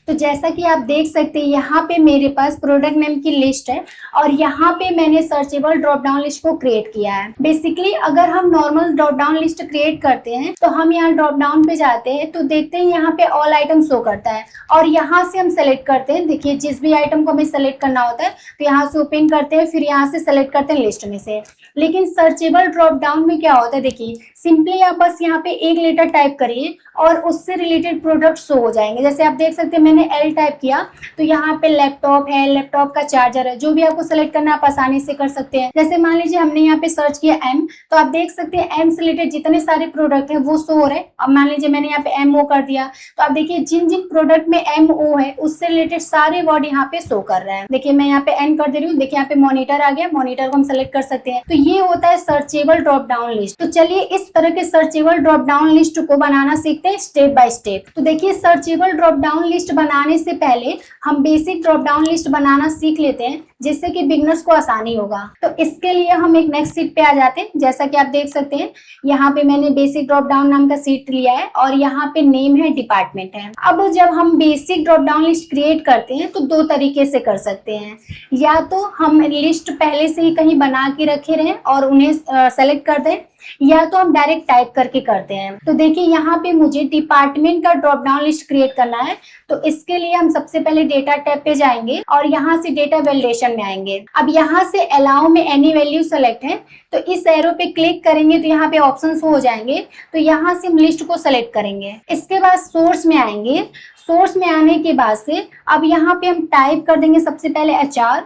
तो जैसा कि आप देख सकते हैं यहाँ पे मेरे पास प्रोडक्ट नेम की लिस्ट है और यहाँ पे मैंने सर्चेबल ड्रॉप डाउन लिस्ट को क्रिएट किया है। बेसिकली अगर हम normal drop down list create करते हैं तो हम यहाँ ड्रॉप डाउन पे जाते हैं तो देखते हैं यहाँ पे ऑल आइटम शो करता है और यहाँ से हम सेलेक्ट करते हैं। देखिए जिस भी आइटम को हमें सेलेक्ट करना होता है तो यहाँ से ओपन करते हैं, फिर यहाँ से सेलेक्ट करते हैं लिस्ट में से। लेकिन सर्चेबल ड्रॉप डाउन में क्या होता है, देखिए सिंपली आप बस यहाँ पे एक लेटर टाइप करिए और उससे रिलेटेड प्रोडक्ट शो हो जाएंगे। जैसे आप देख सकते हैं मैंने एल टाइप किया तो यहाँ पे लैपटॉप है, लैपटॉप का चार्जर है, जो भी आपको सेलेक्ट करना है आप आसानी से कर सकते हैं। जैसे मान लीजिए हमने यहाँ पे सर्च किया एम, तो आप देख सकते हैं एम से रिलेटेड जितने सारे प्रोडक्ट है वो शो हो रहे हैं। अब मान लीजिए मैंने यहाँ पे एम ओ कर दिया तो आप देखिए जिन जिन प्रोडक्ट में एम ओ है उससे रिलेटेड सारे वर्ड यहाँ पे शो कर रहे हैं। देखिए मैं यहाँ पे एन कर दे रही हूँ, देखिए यहाँ पे मॉनिटर आ गया, मॉनिटर को हम सेलेक्ट कर सकते हैं। तो ये होता है सर्चेबल ड्रॉप डाउन लिस्ट। तो चलिए इस तरह के सर्चेबल ड्रॉप डाउन लिस्ट को बनाना सीखते हैं स्टेप बाय स्टेप। तो देखिए सर्चेबल ड्रॉप डाउन लिस्ट बनाने से पहले हम बेसिक ड्रॉप डाउन लिस्ट बनाना सीख लेते हैं जिससे कि बिगनर्स को आसानी होगा। तो इसके लिए हम एक नेक्स्ट सीट पे आ जाते हैं। जैसा कि आप देख सकते हैं यहाँ पे मैंने बेसिक ड्रॉप डाउन नाम का सीट लिया है और यहाँ पे नेम है डिपार्टमेंट है। अब जब हम basic drop down list create करते हैं तो दो तरीके से कर सकते हैं, या तो हम लिस्ट पहले से ही कहीं बना के रखे रहें और उन्हें सेलेक्ट कर दें, या तो हम डायरेक्ट टाइप करके करते हैं। तो देखिए यहाँ पे मुझे डिपार्टमेंट का ड्रॉप डाउन लिस्ट क्रिएट करना है। तो इसके लिए हम सबसे पहले डेटा टैब पे जाएंगे और यहाँ से डेटा वैलिडेशन में आएंगे। अब यहाँ से अलाउ में एनी वैल्यू सेलेक्ट है तो इस एरो पे क्लिक करेंगे तो यहाँ पे ऑप्शन हो जाएंगे। तो यहाँ से हम लिस्ट को सेलेक्ट करेंगे। इसके बाद सोर्स में आएंगे। सोर्स में आने के बाद से अब यहाँ पे हम टाइप कर देंगे सबसे पहले HR,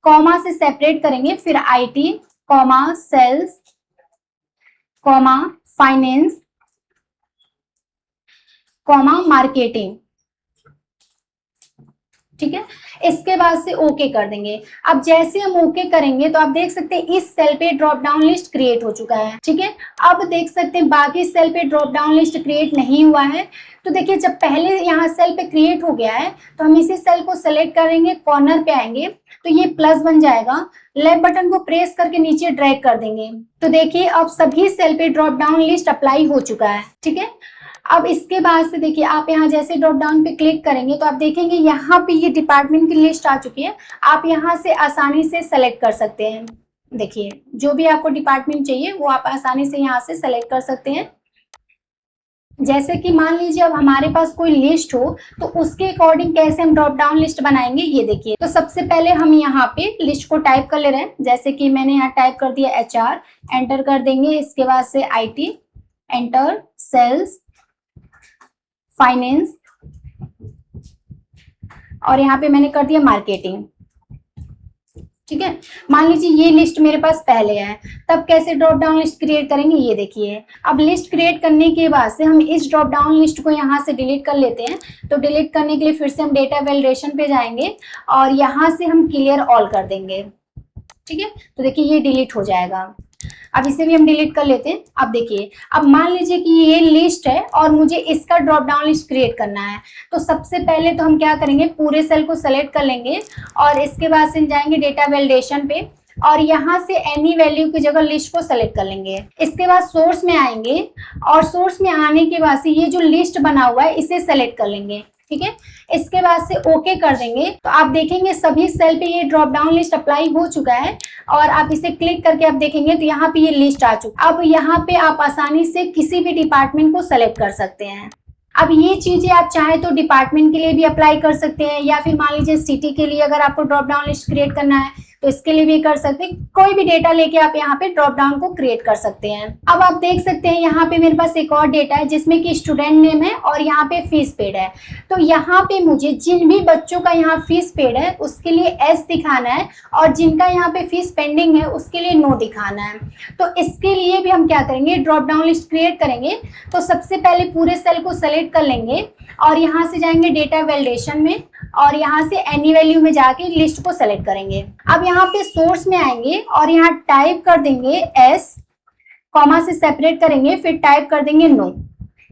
कॉमा से सेपरेट करेंगे, फिर IT, comma sales, comma finance, comma marketing. ठीक है, इसके बाद से ओके कर देंगे। अब जैसे हम ओके करेंगे तो आप देख सकते हैं इस सेल पे ड्रॉप डाउन लिस्ट क्रिएट हो चुका है। ठीक है, अब देख सकते हैं बाकी सेल पे ड्रॉप डाउन लिस्ट क्रिएट नहीं हुआ है। तो देखिए जब पहले यहाँ सेल पे क्रिएट हो गया है तो हम इसी सेल को सेलेक्ट करेंगे, कॉर्नर पे आएंगे तो ये प्लस बन जाएगा। लेफ्ट बटन को प्रेस करके नीचे ड्रैग कर देंगे तो देखिए अब सभी सेल पे ड्रॉप डाउन लिस्ट अप्लाई हो चुका है। ठीक है, अब इसके बाद से देखिए आप यहाँ जैसे ड्रॉप डाउन पे क्लिक करेंगे तो आप देखेंगे यहाँ पे ये डिपार्टमेंट की लिस्ट आ चुकी है। आप यहाँ से आसानी से सेलेक्ट कर सकते हैं। देखिए जो भी आपको डिपार्टमेंट चाहिए वो आप आसानी से यहाँ से सेलेक्ट कर सकते हैं। जैसे कि मान लीजिए अब हमारे पास कोई लिस्ट हो तो उसके अकॉर्डिंग कैसे हम ड्रॉप डाउन लिस्ट बनाएंगे ये देखिए। तो सबसे पहले हम यहाँ पे लिस्ट को टाइप कर ले रहे हैं। जैसे कि मैंने यहाँ टाइप कर दिया HR, एंटर कर देंगे। इसके बाद से IT, एंटर, सेल्स, फाइनेंस और यहाँ पे मैंने कर दिया मार्केटिंग। ठीक है, मान लीजिए ये लिस्ट मेरे पास पहले है, तब कैसे ड्रॉप डाउन लिस्ट क्रिएट करेंगे ये देखिए। अब लिस्ट क्रिएट करने के बाद से हम इस ड्रॉप डाउन लिस्ट को यहाँ से डिलीट कर लेते हैं। तो डिलीट करने के लिए फिर से हम डेटा वैलिडेशन पे जाएंगे और यहाँ से हम क्लियर ऑल कर देंगे। ठीक है, तो देखिए ये डिलीट हो जाएगा। अब इसे भी हम डिलीट कर लेते हैं। अब देखिए अब मान लीजिए कि ये लिस्ट है और मुझे इसका ड्रॉप डाउन लिस्ट क्रिएट करना है। तो सबसे पहले तो हम क्या करेंगे, पूरे सेल को सेलेक्ट कर लेंगे और इसके बाद से जाएंगे डेटा वैलिडेशन पे और यहाँ से एनी वैल्यू की जगह लिस्ट को सेलेक्ट कर लेंगे। इसके बाद सोर्स में आएंगे और सोर्स में आने के बाद से ये जो लिस्ट बना हुआ है इसे सेलेक्ट कर लेंगे। ठीक है, इसके बाद से ओके कर देंगे तो आप देखेंगे सभी सेल पे ये ड्रॉप डाउन लिस्ट अप्लाई हो चुका है और आप इसे क्लिक करके आप देखेंगे तो यहाँ पे ये लिस्ट आ चुका है। अब यहाँ पे आप आसानी से किसी भी डिपार्टमेंट को सेलेक्ट कर सकते हैं। अब ये चीजें आप चाहे तो डिपार्टमेंट के लिए भी अप्लाई कर सकते हैं या फिर मान लीजिए सिटी के लिए अगर आपको ड्रॉप डाउन लिस्ट क्रिएट करना है तो इसके लिए भी कर सकते हैं। कोई भी डेटा लेके आप यहाँ पे ड्रॉप डाउन को क्रिएट कर सकते हैं। अब आप देख सकते हैं यहाँ पे मेरे पास एक और डेटा है जिसमें कि स्टूडेंट नेम है और यहाँ पे फीस पेड है। तो यहाँ पे मुझे जिन भी बच्चों का यहाँ फीस पेड है उसके लिए S दिखाना है और जिनका यहाँ पे फीस पेंडिंग है उसके लिए नो दिखाना है। तो इसके लिए भी हम क्या करेंगे, ड्रॉप डाउन लिस्ट क्रिएट करेंगे। तो सबसे पहले पूरे सेल को सेलेक्ट कर लेंगे और यहाँ से जाएंगे डेटा वैलिडेशन में और यहाँ से एनी वैल्यू में जाके लिस्ट को सेलेक्ट करेंगे। अब यहाँ पे सोर्स में आएंगे और यहाँ टाइप कर देंगे S, कॉमा से सेपरेट करेंगे, फिर टाइप कर देंगे नो।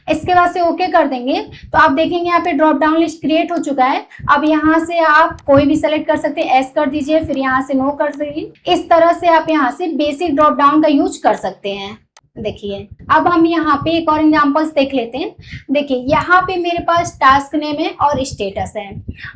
इसके बाद से ओके कर देंगे तो आप देखेंगे यहाँ पे ड्रॉप डाउन लिस्ट क्रिएट हो चुका है। अब यहाँ से आप कोई भी सेलेक्ट कर सकते हैं, S कर दीजिए, फिर यहाँ से नो कर दीजिए। इस तरह से आप यहाँ से बेसिक ड्रॉप डाउन का यूज कर सकते हैं। देखिए अब हम यहाँ पे एक और एग्जांपल्स देख लेते हैं। देखिए यहाँ पे मेरे पास टास्क नेम है और स्टेटस है,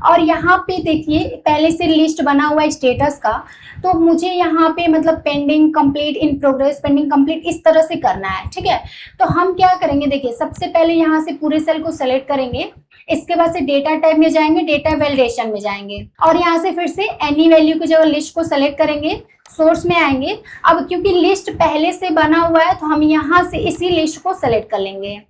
और यहाँ पे देखिए पहले से लिस्ट बना हुआ है स्टेटस का, तो मुझे यहाँ पे मतलब pending, complete, in progress, pending, complete इस तरह से करना है। ठीक है, तो हम क्या करेंगे, देखिए सबसे पहले यहाँ से पूरे सेल को सेलेक्ट करेंगे, इसके बाद से डेटा टाइप में जाएंगे, डेटा वैलिडेशन में जाएंगे, और यहाँ से फिर से एनी वैल्यू की जगह लिस्ट को सेलेक्ट करेंगे, सोर्स में आएंगे। अब क्योंकि लिस्ट पहले से बना हुआ है तो हम यहाँ से इसी लिस्ट को सेलेक्ट कर लेंगे।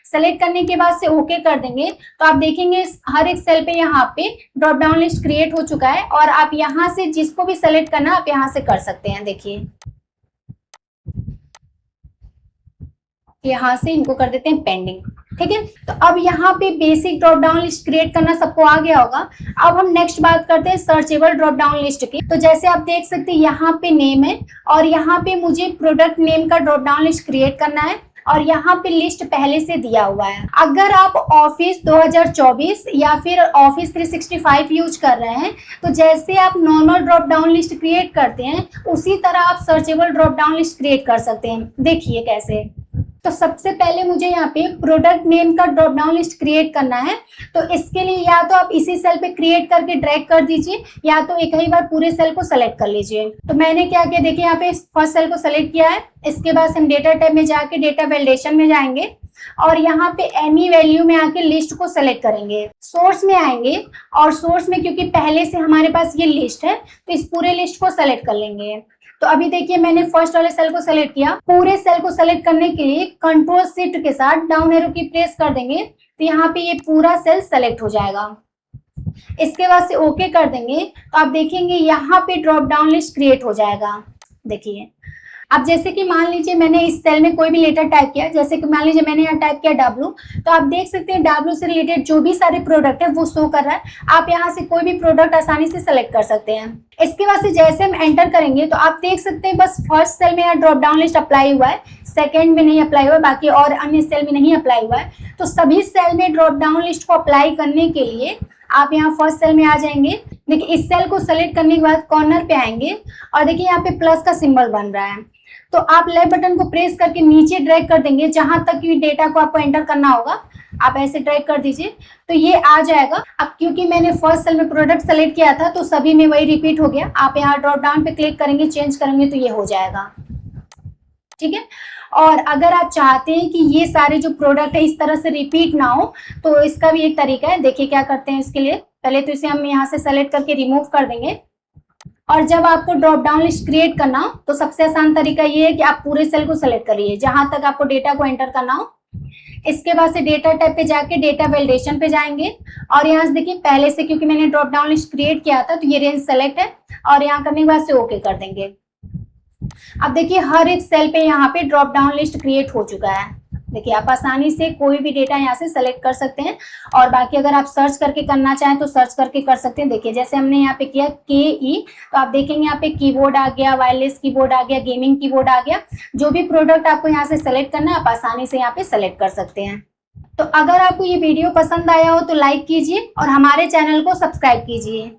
सेलेक्ट करने के बाद से ओके कर देंगे, तो आप देखेंगे हर एक सेल पे यहाँ पे ड्रॉप डाउन लिस्ट क्रिएट हो चुका है, और आप यहाँ से जिसको भी सेलेक्ट करना आप यहाँ से कर सकते हैं। देखिए यहाँ से इनको कर देते हैं पेंडिंग। ठीक है, तो अब यहाँ पे basic drop down list create करना सबको आ गया होगा। अब हम नेक्स्ट बात करते हैं सर्चेबल ड्रॉप डाउन लिस्ट की। तो जैसे आप देख सकते हैं यहाँ पे नेम है, और यहाँ पे मुझे प्रोडक्ट नेम का ड्रॉप डाउन लिस्ट क्रिएट करना है, और यहाँ पे लिस्ट पहले से दिया हुआ है। अगर आप ऑफिस 2024 या फिर ऑफिस 365 यूज कर रहे हैं, तो जैसे आप normal drop down list create करते हैं उसी तरह आप searchable drop down list create कर सकते हैं। देखिए कैसे। तो सबसे पहले मुझे यहाँ पे प्रोडक्ट नेम का ड्रॉप डाउन लिस्ट क्रिएट करना है, तो इसके लिए या तो आप इसी सेल पे क्रिएट करके ड्रैग कर दीजिए, या तो एक ही बार पूरे सेल को सेलेक्ट कर लीजिए। तो मैंने क्या किया, देखिए यहाँ पे फर्स्ट सेल को सेलेक्ट किया है, इसके बाद हम डेटा टाइप में जाके डेटा वैलिडेशन में जाएंगे, और यहाँ पे एनी वैल्यू में आके लिस्ट को सेलेक्ट करेंगे, सोर्स में आएंगे, और सोर्स में क्योंकि पहले से हमारे पास ये लिस्ट है तो इस पूरे लिस्ट को सेलेक्ट कर लेंगे। तो अभी देखिए मैंने फर्स्ट वाले सेल को सेलेक्ट किया। पूरे सेल को सेलेक्ट करने के लिए कंट्रोल शिफ्ट के साथ डाउन एरो की प्रेस कर देंगे, तो यहाँ पे ये पूरा सेल सेलेक्ट हो जाएगा। इसके बाद से ओके कर देंगे, तो आप देखेंगे यहाँ पे ड्रॉप डाउन लिस्ट क्रिएट हो जाएगा। देखिए अब जैसे कि मान लीजिए मैंने इस सेल में कोई भी लेटर टाइप किया, जैसे कि मान लीजिए मैंने यहाँ टाइप किया W, तो आप देख सकते हैं W से रिलेटेड जो भी सारे प्रोडक्ट है वो शो कर रहा है। आप यहाँ से कोई भी प्रोडक्ट आसानी से सेलेक्ट कर सकते हैं। इसके बाद से जैसे हम एंटर करेंगे तो आप देख सकते हैं बस फर्स्ट सेल में यहाँ ड्रॉप डाउन लिस्ट अप्लाई हुआ है, सेकेंड में नहीं अप्लाई हुआ, बाकी और अन्य सेल में नहीं अप्लाई हुआ है। तो सभी सेल में ड्रॉप डाउन लिस्ट को अप्लाई करने के लिए आप यहाँ फर्स्ट सेल में आ जाएंगे। देखिए इस सेल को सेलेक्ट करने के बाद कॉर्नर पे आएंगे, और देखिए यहाँ पे प्लस का सिंबल बन रहा है, तो आप लेफ्ट बटन को प्रेस करके नीचे ड्रैग कर देंगे, जहां तक भी डेटा को आपको एंटर करना होगा आप ऐसे ड्रैग कर दीजिए, तो ये आ जाएगा। अब क्योंकि मैंने फर्स्ट सेल में प्रोडक्ट सेलेक्ट किया था तो सभी में वही रिपीट हो गया। आप यहाँ ड्रॉप डाउन पे क्लिक करेंगे, चेंज करेंगे तो ये हो जाएगा। ठीक है, और अगर आप चाहते हैं कि ये सारे जो प्रोडक्ट है इस तरह से रिपीट ना हो, तो इसका भी एक तरीका है। देखिए क्या करते हैं इसके लिए, पहले तो इसे हम यहाँ से सेलेक्ट करके रिमूव कर देंगे, और जब आपको ड्रॉप डाउन लिस्ट क्रिएट करना हो तो सबसे आसान तरीका ये है कि आप पूरे सेल को सेलेक्ट करिए जहां तक आपको डेटा को एंटर करना हो। इसके बाद से डेटा टाइप पे जाके डेटा वैलिडेशन पे जाएंगे, और यहाँ से देखिए पहले से क्योंकि मैंने ड्रॉप डाउन लिस्ट क्रिएट किया था तो ये रेंज सेलेक्ट है, और यहाँ करने के बाद से ओके कर देंगे। अब देखिए हर एक सेल पे यहाँ पे ड्रॉप डाउन लिस्ट क्रिएट हो चुका है। देखिए आप आसानी से कोई भी डेटा यहाँ से सेलेक्ट कर सकते हैं, और बाकी अगर आप सर्च करके करना चाहें तो सर्च करके कर सकते हैं। देखिए जैसे हमने यहाँ पे किया KE, तो आप देखेंगे यहाँ पे कीबोर्ड आ गया, वायरलेस कीबोर्ड आ गया, गेमिंग कीबोर्ड आ गया। जो भी प्रोडक्ट आपको यहाँ से सेलेक्ट करना है आप आसानी से यहाँ पे सेलेक्ट कर सकते हैं। तो अगर आपको ये वीडियो पसंद आया हो तो लाइक कीजिए और हमारे चैनल को सब्सक्राइब कीजिए।